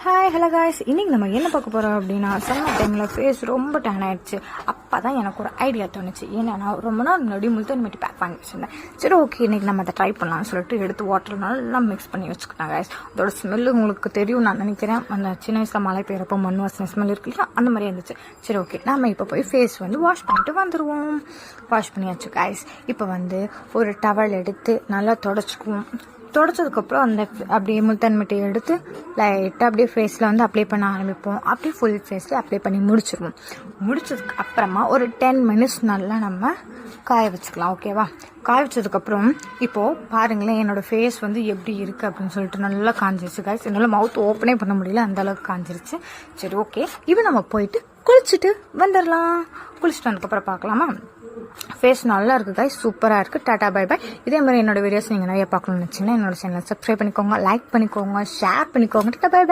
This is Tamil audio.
ஹாய் ஹலோ காய்ஸ், இன்றைக்கி நம்ம என்ன பார்க்க போகிறோம் அப்படின்னா, சம்மர் டைமில் ஃபேஸ் ரொம்ப டேன் ஆகிடுச்சு. அப்போ தான் எனக்கு ஒரு ஐடியா தோணுச்சு. ஏன்னா நான் ரொம்ப நாள் முன்னாடி முல்தான் மிட்டி பேக் வாங்கி வச்சுருந்தேன். சரி ஓகே, இன்றைக்கி நம்ம அதை ட்ரை பண்ணலாம்னு சொல்லிட்டு எடுத்து வாட்டர் நல்லா மிக்ஸ் பண்ணி வச்சுக்கிட்டேன் காய்ஸ். அதோட ஸ்மெல்லு உங்களுக்கு தெரியும் நான் நினைக்கிறேன். அந்த சின்ன வயசில் மழை பெய்யறப்போ மண் வாசனை ஸ்மெல் இருக்கு இல்லையா, அந்த மாதிரி இருந்துச்சு. சரி ஓகே, நம்ம இப்போ போய் ஃபேஸ் வாஷ் பண்ணிட்டு வந்துடுவோம். வாஷ் பண்ணியாச்சு காய்ஸ். இப்போ ஒரு டவல் எடுத்து நல்லா தொடச்சிக்குவோம். தொடச்சதுக்கப்புறம் அந்த அப்படியே முல்தான் மிட்டியை எடுத்து லைட்டாக அப்படியே ஃபேஸில் அப்ளை பண்ண ஆரம்பிப்போம். அப்படியே ஃபுல் ஃபேஸில் அப்ளை பண்ணி முடிச்சிடுவோம். முடிச்சதுக்கு அப்புறமா ஒரு 10 minutes நல்லா நம்ம காய வச்சுக்கலாம். ஓகேவா? காய வச்சதுக்கப்புறம் இப்போது பாருங்களேன், என்னோடய ஃபேஸ் எப்படி இருக்குது அப்படின்னு சொல்லிட்டு நல்லா காஞ்சிருச்சு காய்ஸ். என்னால் மவுத் ஓப்பனே பண்ண முடியல, அந்தளவுக்கு காஞ்சிருச்சு. சரி ஓகே, இப்போ நம்ம போயிட்டு குளிச்சுட்டு வந்துடலாம். குளிச்சுட்டு வந்ததுக்கப்புறம் பார்க்கலாமா? ஃபேஸ் நல்லா இருக்குது காய்ஸ், சூப்பராக இருக்குது. Tata bye bye. இதே மாதிரி என்னோட வீடியோஸ் நீங்கள் நிறைய பார்க்கணும்னு நினச்சிங்கன்னா என்னோட சேனலை சப்ஸ்கிரைப் பண்ணிக்கோங்க, லைக் பண்ணிக்கோங்க, ஷேர் பண்ணிக்கோங்க. Tata bye by.